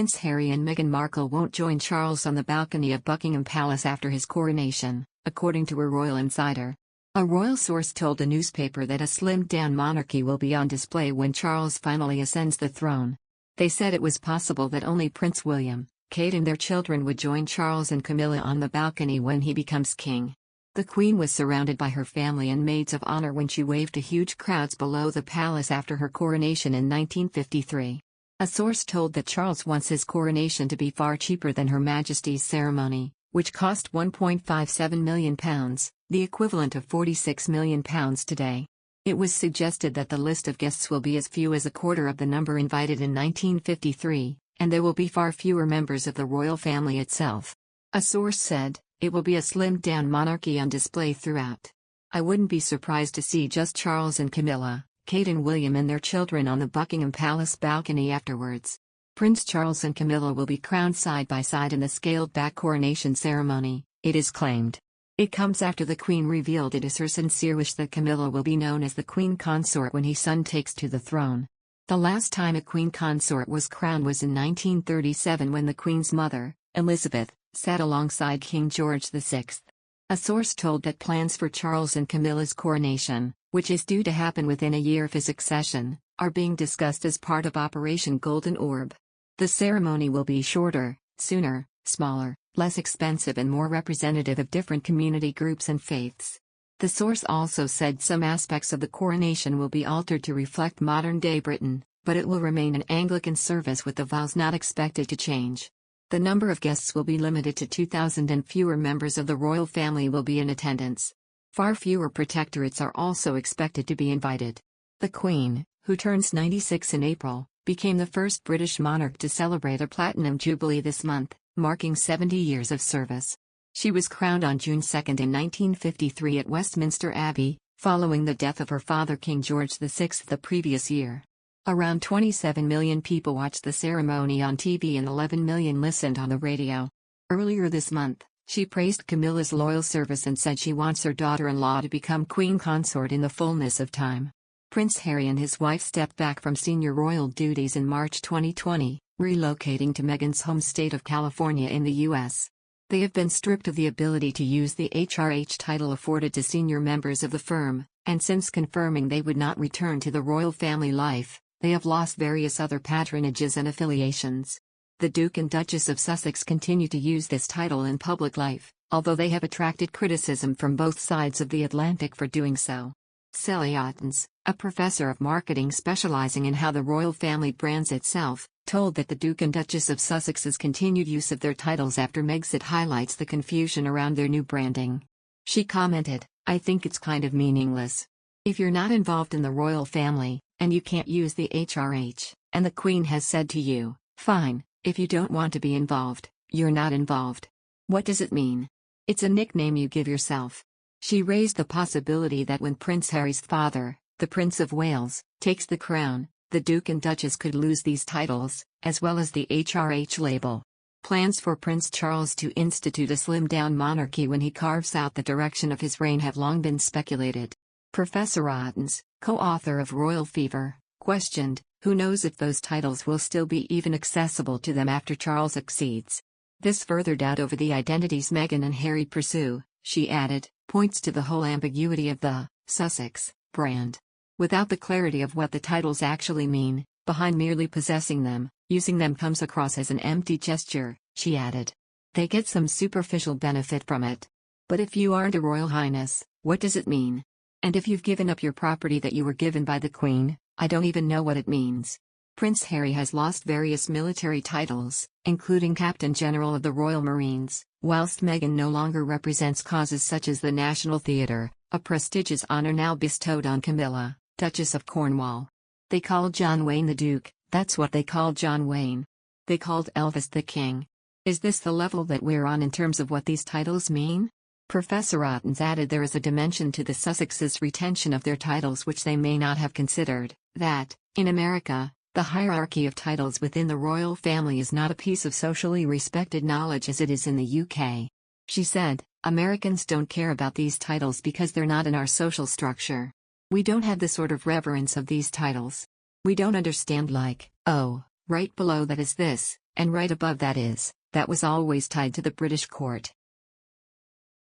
Prince Harry and Meghan Markle won't join Charles on the balcony of Buckingham Palace after his coronation, according to a royal insider. A royal source told the newspaper that a slimmed-down monarchy will be on display when Charles finally ascends the throne. They said it was possible that only Prince William, Kate and their children would join Charles and Camilla on the balcony when he becomes king. The Queen was surrounded by her family and maids of honor when she waved to huge crowds below the palace after her coronation in 1953. A source told that Charles wants his coronation to be far cheaper than Her Majesty's ceremony, which cost £1.57 million, the equivalent of £46 million today. It was suggested that the list of guests will be as few as a quarter of the number invited in 1953, and there will be far fewer members of the royal family itself. A source said, "It will be a slimmed-down monarchy on display throughout. I wouldn't be surprised to see just Charles and Camilla, Kate and William and their children on the Buckingham Palace balcony afterwards." Prince Charles and Camilla will be crowned side by side in the scaled-back coronation ceremony, it is claimed. It comes after the Queen revealed it is her sincere wish that Camilla will be known as the Queen Consort when his son takes to the throne. The last time a Queen Consort was crowned was in 1937 when the Queen's mother, Elizabeth, sat alongside King George VI. A source told that plans for Charles and Camilla's coronation, which is due to happen within a year of his accession, are being discussed as part of Operation Golden Orb. The ceremony will be shorter, sooner, smaller, less expensive and more representative of different community groups and faiths. The source also said some aspects of the coronation will be altered to reflect modern-day Britain, but it will remain an Anglican service with the vows not expected to change. The number of guests will be limited to 2,000 and fewer members of the royal family will be in attendance. Far fewer protectorates are also expected to be invited. The Queen, who turns 96 in April, became the first British monarch to celebrate a Platinum Jubilee this month, marking 70 years of service. She was crowned on June 2 in 1953 at Westminster Abbey, following the death of her father King George VI the previous year. Around 27 million people watched the ceremony on TV and 11 million listened on the radio. Earlier this month, she praised Camilla's loyal service and said she wants her daughter-in-law to become Queen Consort in the fullness of time. Prince Harry and his wife stepped back from senior royal duties in March 2020, relocating to Meghan's home state of California in the U.S. They have been stripped of the ability to use the HRH title afforded to senior members of the firm, and since confirming they would not return to the royal family life, they have lost various other patronages and affiliations. The Duke and Duchess of Sussex continue to use this title in public life, although they have attracted criticism from both sides of the Atlantic for doing so. Sally Ottens, a professor of marketing specializing in how the royal family brands itself, told that the Duke and Duchess of Sussex's continued use of their titles after Megxit highlights the confusion around their new branding. She commented, "I think it's kind of meaningless. If you're not involved in the royal family, and you can't use the HRH, and the Queen has said to you, fine, if you don't want to be involved, you're not involved. What does it mean? It's a nickname you give yourself." She raised the possibility that when Prince Harry's father, the Prince of Wales, takes the crown, the Duke and Duchess could lose these titles, as well as the HRH label. Plans for Prince Charles to institute a slimmed-down monarchy when he carves out the direction of his reign have long been speculated. Professor Ottens, co-author of Royal Fever, questioned, who knows if those titles will still be even accessible to them after Charles accedes. This further doubt over the identities Meghan and Harry pursue, she added, points to the whole ambiguity of the Sussex brand. Without the clarity of what the titles actually mean, behind merely possessing them, using them comes across as an empty gesture, she added. They get some superficial benefit from it. But if you aren't a Royal Highness, what does it mean? And if you've given up your property that you were given by the Queen, I don't even know what it means. Prince Harry has lost various military titles, including Captain General of the Royal Marines, whilst Meghan no longer represents causes such as the National Theatre, a prestigious honour now bestowed on Camilla, Duchess of Cornwall. They called John Wayne the Duke, that's what they called John Wayne. They called Elvis the King. Is this the level that we're on in terms of what these titles mean? Professor Ottens added there is a dimension to the Sussexes' retention of their titles which they may not have considered, that, in America, the hierarchy of titles within the royal family is not a piece of socially respected knowledge as it is in the UK. She said, Americans don't care about these titles because they're not in our social structure. We don't have the sort of reverence of these titles. We don't understand like, oh, right below that is this, And right above that was always tied to the British court.